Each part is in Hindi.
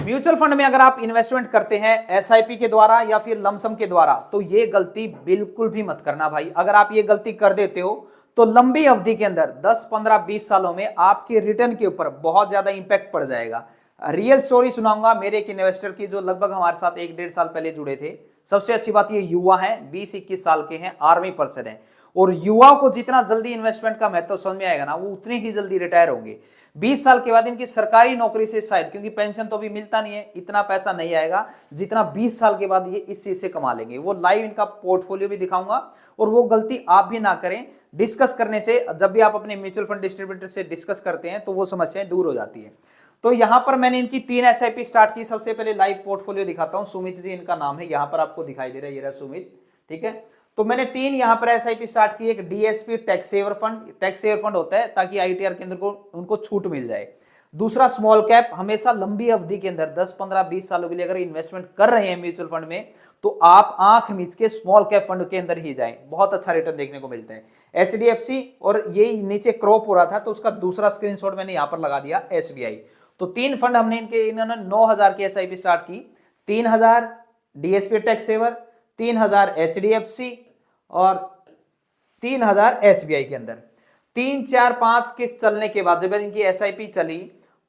म्यूचुअल फंड में अगर आप इन्वेस्टमेंट करते हैं एसआईपी के द्वारा या फिर लमसम के द्वारा, तो ये गलती बिल्कुल भी मत करना भाई। अगर आप ये गलती कर देते हो तो लंबी अवधि के अंदर 10, 15, 20 सालों में आपके रिटर्न के ऊपर बहुत ज्यादा इंपैक्ट पड़ जाएगा। रियल स्टोरी सुनाऊंगा मेरे एक इन्वेस्टर की, जो लगभग हमारे साथ 1-1.5 साल पहले जुड़े थे। सबसे अच्छी बात ये युवा है, 20-21 साल के हैं, आर्मी पर्सन है। और युवाओं को जितना जल्दी इन्वेस्टमेंट का महत्व समझ में आएगा ना, वो उतने ही जल्दी रिटायर होंगे। 20 साल के बाद इनकी सरकारी नौकरी से शायद, क्योंकि पेंशन तो अभी मिलता नहीं है, इतना पैसा नहीं आएगा जितना 20 साल के बाद ये इस चीज से कमा लेंगे। वो लाइव इनका पोर्टफोलियो भी दिखाऊंगा, और वो गलती आप भी ना करें। डिस्कस करने से, जब भी आप अपने म्यूचुअल फंड डिस्ट्रीब्यूटर से डिस्कस करते हैं तो वो समस्याएं दूर हो जाती है। तो यहां पर मैंने इनकी 3 एसआईपी स्टार्ट की। सबसे पहले लाइव पोर्टफोलियो दिखाता हूं। सुमित जी इनका नाम है, यहां पर आपको दिखाई दे रहा है, ये रहा सुमित, ठीक है। तो मैंने 3 यहां पर एसआईपी स्टार्ट की। एक DSP tax saver fund, tax saver fund होता है ताकि आईटीआर के अंदर को उनको छूट मिल जाए। दूसरा स्मॉल कैप, हमेशा लंबी अवधि के अंदर 10, 15, 20 सालों के लिए अगर इन्वेस्टमेंट कर रहे हैं म्यूचुअल फंड में, तो आप आंख मीच के स्मॉल कैप फंड के अंदर ही जाएं, बहुत अच्छा रिटर्न देखने को मिलता है। एचडीएफसी, और ये नीचे क्रॉप हो रहा था तो उसका दूसरा स्क्रीनशॉट मैंने यहां पर लगा दिया, एसबीआई। तो 3 फंड हमने इन्होंने 9,000 की एसआईपी स्टार्ट की। 3,000 डीएसपी टैक्स सेवर, 3,000 एचडीएफसी और 3,000 एसबीआई के अंदर। 3, 4, 5 किस्त चलने के बाद जब इनकी एसआईपी चली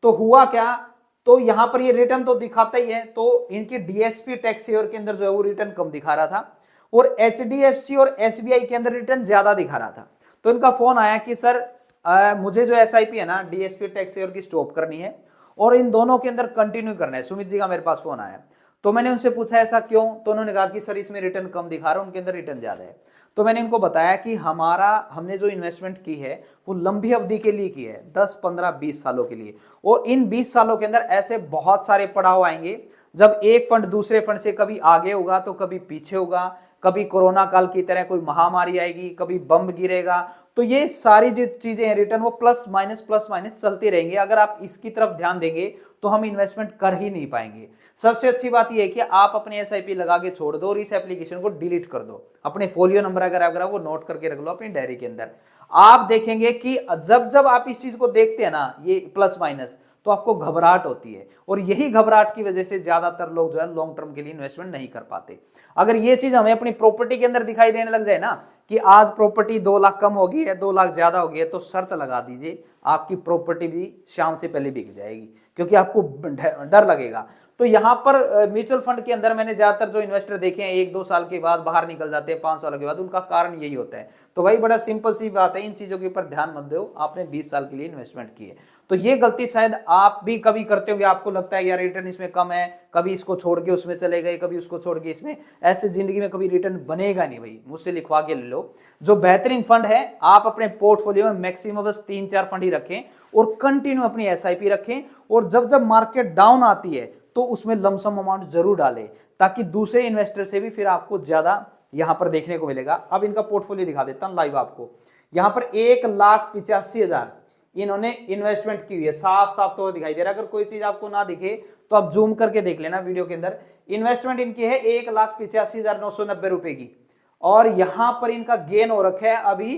तो हुआ क्या, तो यहां पर ये रिटर्न तो दिखाता ही है, तो इनकी डीएसपी टैक्स सेवर के अंदर जो है वो रिटर्न कम दिखा रहा था, और एचडीएफसी और एसबीआई के अंदर रिटर्न ज्यादा दिखा रहा था। तो इनका फोन आया कि सर मुझे जो एसआईपी है ना डीएसपी टैक्स सेवर की स्टॉप करनी है और इन दोनों के अंदर कंटिन्यू करना है। सुमित जी का मेरे पास फोन आया, तो मैंने उनसे पूछा ऐसा क्यों, तो उन्होंने कहा कि सर इसमें रिटर्न कम दिखा रहा है, उनके अंदर रिटर्न ज्यादा है। तो मैंने इनको बताया कि हमने जो इन्वेस्टमेंट की है वो लंबी अवधि के लिए की है, 10, 15, 20 सालों के लिए। और इन 20 सालों के अंदर ऐसे बहुत सारे पड़ाव आएंगे जब एक फंड दूसरे फंड से कभी आगे होगा तो कभी पीछे होगा, कभी कोरोना काल की तरह कोई महामारी आएगी, कभी बम गिरेगा। तो ये सारी जो चीजें हैं रिटर्न, वो प्लस माइनस चलते रहेंगे। अगर आप इसकी तरफ ध्यान देंगे तो हम इन्वेस्टमेंट कर ही नहीं पाएंगे। सबसे अच्छी बात यह है कि आप अपने एसआईपी लगा के छोड़ दो और इस एप्लीकेशन को डिलीट कर दो। अपने फोलियो नंबर अगर वो नोट करके रख लो अपनी डायरी के अंदर। आप देखेंगे कि जब जब आप इस चीज को देखते हैं ना, ये प्लस माइनस, तो आपको घबराहट होती है, और यही घबराहट की वजह से ज्यादातर लोग जो है लॉन्ग टर्म के लिए इन्वेस्टमेंट नहीं कर पाते। अगर ये चीज हमें अपनी प्रॉपर्टी के अंदर दिखाई देने लग जाए ना कि आज प्रॉपर्टी 2 लाख कम होगी है, 2 लाख ज्यादा होगी है, तो शर्त लगा दीजिए आपकी प्रॉपर्टी भी शाम से पहले बिक जाएगी, क्योंकि आपको डर लगेगा। तो यहां पर म्यूचुअल फंड के अंदर मैंने ज्यादातर जो इन्वेस्टर देखे हैं 1-2 साल के बाद बाहर निकल जाते हैं, 5 सालों के बाद, उनका कारण यही होता है। तो भाई बड़ा सिंपल सी बात है, इन चीजों के ऊपर ध्यान मत दो, आपने 20 साल के लिए इन्वेस्टमेंट की है। तो ये गलती शायद आप भी कभी करते होंगे, आपको लगता है यार रिटर्न इसमें कम है, कभी इसको छोड़ के उसमें चले गए, कभी उसको छोड़ के इसमें, ऐसे जिंदगी में कभी रिटर्न बनेगा नहीं भाई। मुझसे लिखवा के ले लो। जो बेहतरीन फंड है, आप अपने पोर्टफोलियो में मैक्सिमम बस 3-4 फंड ही रखें और कंटिन्यू अपनी एसआईपी रखें, और जब जब मार्केट डाउन आती है तो उसमें लमसम अमाउंट जरूर डालें, ताकि दूसरे इन्वेस्टर से भी फिर आपको ज्यादा यहां पर देखने को मिलेगा। अब इनका पोर्टफोलियो दिखा देता हूं लाइव आपको। यहां पर 1,85,000 इन्होंने इन्वेस्टमेंट की हुई है, साफ साफ तो दिखाई दे रहा है। अगर कोई चीज आपको ना दिखे तो आप जूम करके देख लेना वीडियो के अंदर। इन्वेस्टमेंट इनकी है 1,85,990 रुपए की, और यहां पर इनका गेन हो रखा है अभी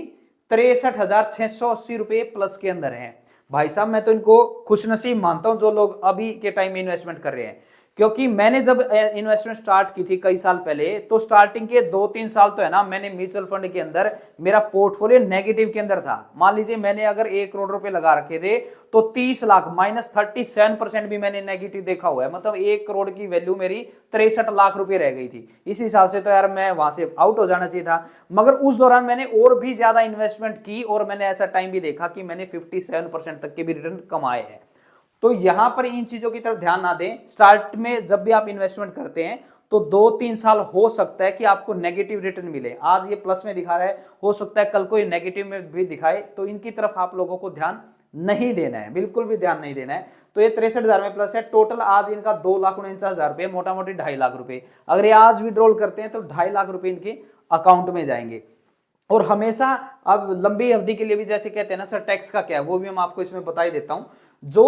63,680 रुपए प्लस के अंदर है। भाई साहब मैं तो इनको खुशनसीब मानता हूं जो लोग अभी के टाइम में इन्वेस्टमेंट कर रहे हैं, क्योंकि मैंने जब इन्वेस्टमेंट स्टार्ट की थी कई साल पहले, तो स्टार्टिंग के 2-3 साल तो है ना, मैंने म्यूचुअल फंड के अंदर मेरा पोर्टफोलियो नेगेटिव के अंदर था। मान लीजिए मैंने अगर 1 करोड़ रुपए लगा रखे थे तो 30 लाख -37% भी मैंने नेगेटिव देखा हुआ है। मतलब 1 करोड़ की वैल्यू मेरी 63 लाख रुपए रह गई थी। इस हिसाब से तो यार मैं वहां से आउट हो जाना चाहिए था। मगर उस दौरान मैंने और भी ज्यादा इन्वेस्टमेंट की, और मैंने ऐसा टाइम भी देखा कि मैंने 57% तक के भी रिटर्न कमाए हैं। तो यहां पर इन चीजों की तरफ ध्यान ना दें। स्टार्ट में जब भी आप इन्वेस्टमेंट करते हैं तो 2-3 साल हो सकता है कि आपको नेगेटिव रिटर्न मिले। आज ये प्लस में दिखा रहा है, हो सकता है कल को ये नेगेटिव में भी दिखाए। तो इनकी तरफ आप लोगों को ध्यान नहीं देना है, बिल्कुल भी ध्यान नहीं देना है। तो ये 63,000 में प्लस है। टोटल आज इनका 2,49,000 रुपए, मोटा मोटी 2.5 लाख रुपए। अगर ये आज विड्रॉल करते हैं तो 2.5 लाख रुपए इनके अकाउंट में जाएंगे। और हमेशा अब लंबी अवधि के लिए भी जैसे कहते हैं ना सर टैक्स का क्या है, वो भी हम आपको इसमें बता ही देता हूं। जो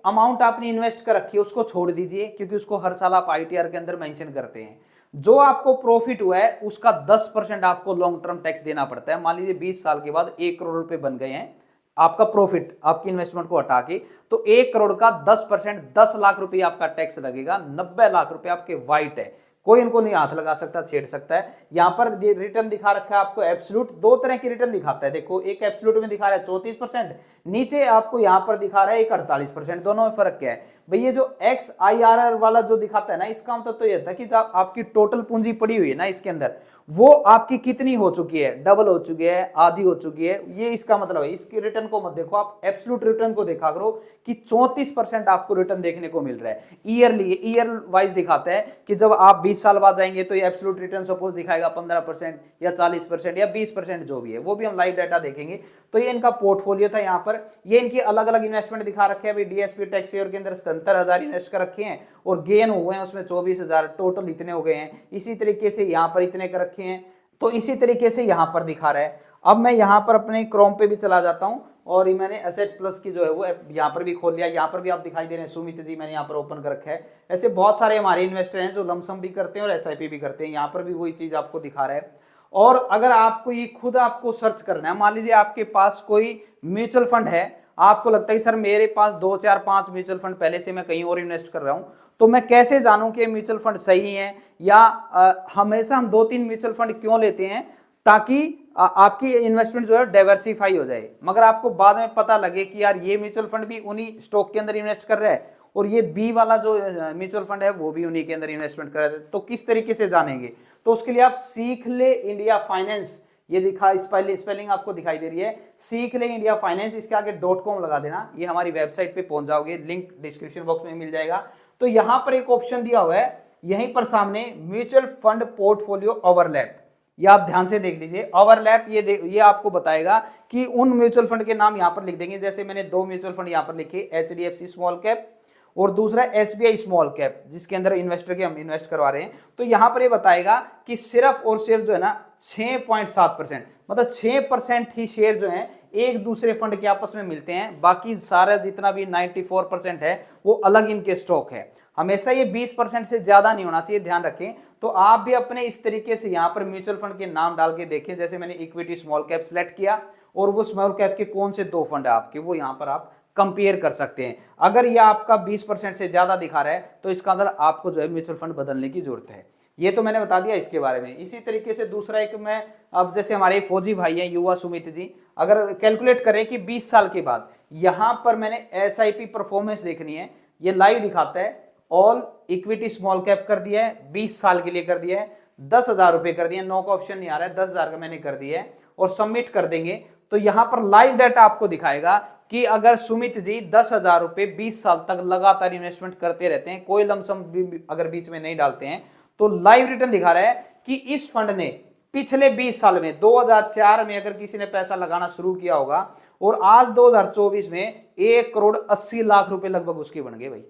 अमाउंट आपने इन्वेस्ट कर रखी है उसको छोड़ दीजिए, क्योंकि उसको हर साल आप आईटीआर के अंदर मेंशन करते हैं। जो आपको प्रॉफिट हुआ है उसका 10% आपको लॉन्ग टर्म टैक्स देना पड़ता है। मान लीजिए 20 साल के बाद 1 करोड़ रुपए बन गए हैं, आपका प्रॉफिट आपकी इन्वेस्टमेंट को हटा के, तो 1 करोड़ का 10%, 10 लाख रुपए आपका टैक्स लगेगा, 90 लाख रुपए आपके वाइट है, कोई इनको नहीं हाथ लगा सकता, छेड़ सकता है। यहां पर रिटर्न दिखा रखा है आपको एब्सोल्यूट, दो तरह की रिटर्न दिखाता है, देखो एक एब्सोल्यूट में दिखा रहा है 34%, नीचे आपको यहां पर दिखा रहा है एक 48%, दोनों में फर्क क्या है भाई? ये जो XIRR वाला जो दिखाता है ना, इसका मतलब तो ये था कि जब आपकी टोटल पूंजी पड़ी हुई है ना इसके अंदर, वो आपकी कितनी हो चुकी है, डबल हो चुकी है, आधी हो चुकी है, ये इसका मतलब है। इसकी रिटर्न को मत देखो, आप एब्सोल्यूट रिटर्न को देखा करो कि 34% आपको रिटर्न देखने को मिल रहा है। ईयर वाइज दिखाता है कि जब आप 20 साल बाद जाएंगे तो ये एब्सोल्यूट रिटर्न सपोज दिखाएगा 15% या 40% या 20%, जो भी है वो भी हम लाइव डाटा देखेंगे। तो ये इनका पोर्टफोलियो था। यहाँ पर ये इनकी अलग अलग इन्वेस्टमेंट दिखा रखे हैं, डीएसपी टैक्स शेयर के अंदर 77,000 इन्वेस्ट कर रखे हैं और गेन हुए हैं उसमें 24,000, टोटल इतने हो गए हैं। इसी तरीके से यहाँ पर इतने कर रखे हैं, तो इसी तरीके से यहाँ पर दिखा रहा है। अब मैं यहाँ पर अपने क्रोम पे भी चला जाता हूँ और मैंने एसेट प्लस की जो है वो यहाँ पर भी खोल लिया। यहाँ पर भी आप दिखाई दे रहे हैं सुमित जी, मैंने यहाँ पर ओपन कर रखा है। ऐसे बहुत सारे हमारे इन्वेस्टर हैं जो लमसम भी करते हैं और एसआईपी भी करते हैं, यहाँ पर भी वही चीज आपको दिखा रहा है। और अगर आपको ये खुद आपको सर्च करना है, मान लीजिए आपके पास कोई म्यूचुअल फंड है, आपको लगता है सर मेरे पास 2 4 5 म्यूचुअल फंड पहले से मैं कहीं और इन्वेस्ट कर रहा हूं, तो मैं कैसे जानूं कि म्यूचुअल फंड सही है, या हमेशा हम 2-3 म्यूचुअल फंड क्यों लेते हैं, ताकि आपकी इन्वेस्टमेंट जो है डाइवर्सिफाई हो जाए। मगर आपको बाद में पता लगे कि यार ये म्यूचुअल फंड भी उन्हीं स्टॉक के अंदर इन्वेस्ट कर रहा है और ये बी वाला जो म्यूचुअल फंड है वो भी उन्हीं के अंदर इन्वेस्टमेंट कर रहा है, तो किस तरीके से जानेंगे? तो उसके लिए आप सीख ले इंडिया फाइनेंस, ये दिखा स्पेलिंग आपको दिखाई दे रही है, सीख ले इंडिया फाइनेंस, इसके आगे .com लगा देना, ये हमारी वेबसाइट पे पहुंच जाओगे, लिंक डिस्क्रिप्शन बॉक्स में मिल जाएगा। तो यहां पर एक ऑप्शन दिया हुआ है यहीं पर सामने, म्यूचुअल फंड पोर्टफोलियो ओवरलैप, ये आप ध्यान से देख लीजिए। ओवरलैप ये आपको बताएगा कि उन म्यूचुअल फंड के नाम यहां पर लिख देंगे, जैसे मैंने 2 म्यूचुअल फंड यहां पर लिखे, HDFC स्मॉल कैप और दूसरा SBI स्मॉल कैप, जिसके अंदर इन्वेस्टर के हम इन्वेस्ट करवा रहे हैं। तो यहां पर ये बताएगा कि सिर्फ और सिर्फ जो है ना 6.7%, मतलब 6% ही शेयर जो है एक दूसरे फंड के आपस में मिलते हैं, बाकी सारा जितना भी 94% है वो अलग इनके स्टॉक है। हमेशा ये 20% से ज्यादा नहीं होना चाहिए, ध्यान रखें। तो आप भी अपने इस तरीके से यहाँ पर म्यूचुअल फंड के नाम डाल के देखें, जैसे मैंने इक्विटी स्मॉल कैप सिलेक्ट किया और वो स्मॉल कैप के कौन से 2 फंड है आपके, वो यहाँ पर आप कंपेयर कर सकते हैं। अगर ये आपका 20% से ज्यादा दिखा रहा है तो इसका अंदर आपको जो है म्यूचुअल फंड बदलने की जरूरत है। ये तो मैंने बता दिया इसके बारे में। इसी तरीके से दूसरा एक मैं, अब जैसे हमारे फौजी भाई हैं युवा सुमित जी, अगर कैलकुलेट करें कि 20 साल के बाद, यहां पर मैंने एसआईपी परफॉर्मेंस देखनी है, ये लाइव दिखाता है, ऑल इक्विटी स्मॉल कैप कर दिया है, 20 साल के लिए कर दिया है, 10,000 रुपए कर दिए, 9 का ऑप्शन नहीं आ रहा है, 10,000 का मैंने कर दिया है और सबमिट कर देंगे। तो यहां पर लाइव डाटा आपको दिखाएगा कि अगर सुमित जी 10,000 रुपए 20 साल तक लगातार इन्वेस्टमेंट करते रहते हैं, कोई लमसम भी अगर बीच में नहीं डालते हैं, तो लाइव रिटर्न दिखा रहा है कि इस फंड ने पिछले 20 साल में 2004 में अगर किसी ने पैसा लगाना शुरू किया होगा और आज 2024 में 1 करोड़ 80 लाख रुपए लगभग उसके बन गए भाई,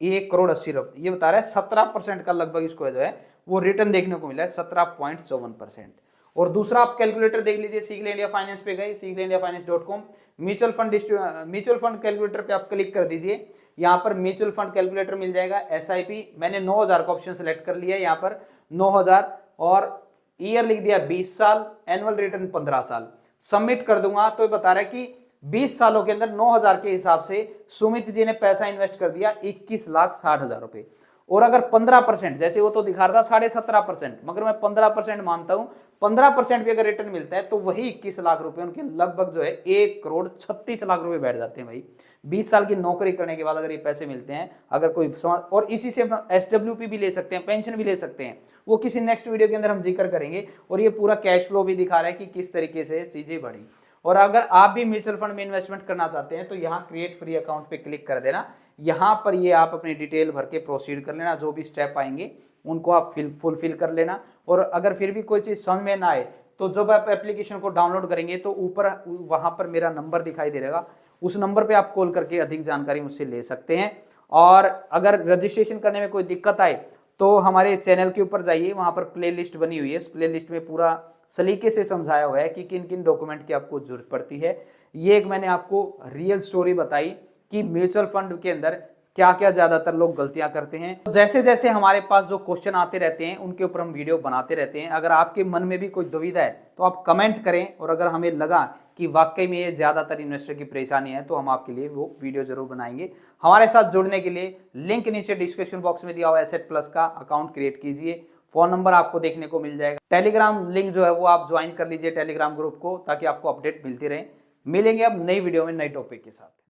1 करोड़ 80 लाख। ये बता रहा है 17% का लगभग इसको जो है वो रिटर्न देखने को मिला है, 17.54%। और दूसरा आप कैलकुलेटर देख लीजिए, सीख ले इंडिया फाइनेंस पे गए, सीख ले इंडिया फाइनेंस.com, म्यूचुअल फंड कैलकुलेटर पे आप क्लिक कर दीजिए, यहाँ पर म्यूचुअल फंड कैलकुलेटर मिल जाएगा। एसआईपी मैंने 9,000 का ऑप्शन सेलेक्ट कर लिया है, यहाँ पर 9,000 और ईयर लिख दिया 20 साल, एनुअल रिटर्न 15 साल, सबमिट कर दूंगा। तो बता रहा है कि 20 सालों के अंदर 9,000 के हिसाब से सुमित जी ने पैसा इन्वेस्ट कर दिया 21,60,000 रुपए। और अगर 15%, जैसे वो तो दिखा रहा था 17.5%, मगर मैं 15% मानता हूं, 15% भी अगर रिटर्न मिलता है तो वही 21 लाख रुपए उनके लगभग जो है 1 करोड़ 36 लाख रुपए बैठ जाते हैं भाई। 20 साल की नौकरी करने के बाद अगर ये पैसे मिलते हैं, अगर कोई और इसी से SWP भी ले सकते हैं, पेंशन भी ले सकते हैं, वो किसी नेक्स्ट वीडियो के अंदर हम जिक्र करेंगे। और ये पूरा कैश फ्लो भी दिखा रहा है कि किस तरीके से चीजें बढ़ी। और अगर आप भी म्यूचुअल फंड में इन्वेस्टमेंट करना चाहते हैं तो यहाँ क्रिएट फ्री अकाउंट पे क्लिक कर देना, यहाँ पर ये आप अपनी डिटेल भर के प्रोसीड कर लेना, जो भी स्टेप आएंगे उनको आप फुलफिल कर लेना। और अगर फिर भी कोई चीज समझ में ना आए तो जब आप एप्लीकेशन को डाउनलोड करेंगे तो ऊपर वहां पर मेरा नंबर दिखाई दे रहेगा, उस नंबर पे आप कॉल करके अधिक जानकारी मुझसे ले सकते हैं। और अगर रजिस्ट्रेशन करने में कोई दिक्कत आए तो हमारे चैनल के ऊपर जाइए, वहां पर प्ले लिस्ट बनी हुई है, उस प्ले लिस्ट में पूरा सलीके से समझाया हुआ है कि किन किन डॉक्यूमेंट की आपको जरूरत पड़ती है। ये एक मैंने आपको रियल स्टोरी बताई कि म्यूचुअल फंड के अंदर क्या क्या ज्यादातर लोग गलतियां करते हैं। तो जैसे जैसे हमारे पास जो क्वेश्चन आते रहते हैं उनके ऊपर हम वीडियो बनाते रहते हैं। अगर आपके मन में भी कोई दुविधा है तो आप कमेंट करें, और अगर हमें लगा कि वाकई में ये ज्यादातर इन्वेस्टर की परेशानी है तो हम आपके लिए वो वीडियो जरूर बनाएंगे। हमारे साथ जुड़ने के लिए लिंक नीचे डिस्क्रिप्शन बॉक्स में दिया हुआ एसेट प्लस का अकाउंट क्रिएट कीजिए, फोन नंबर आपको देखने को मिल जाएगा। टेलीग्राम लिंक जो है वो आप ज्वाइन कर लीजिए टेलीग्राम ग्रुप को, ताकि आपको अपडेट मिलती रहे। मिलेंगे अब नई वीडियो में नई टॉपिक के साथ।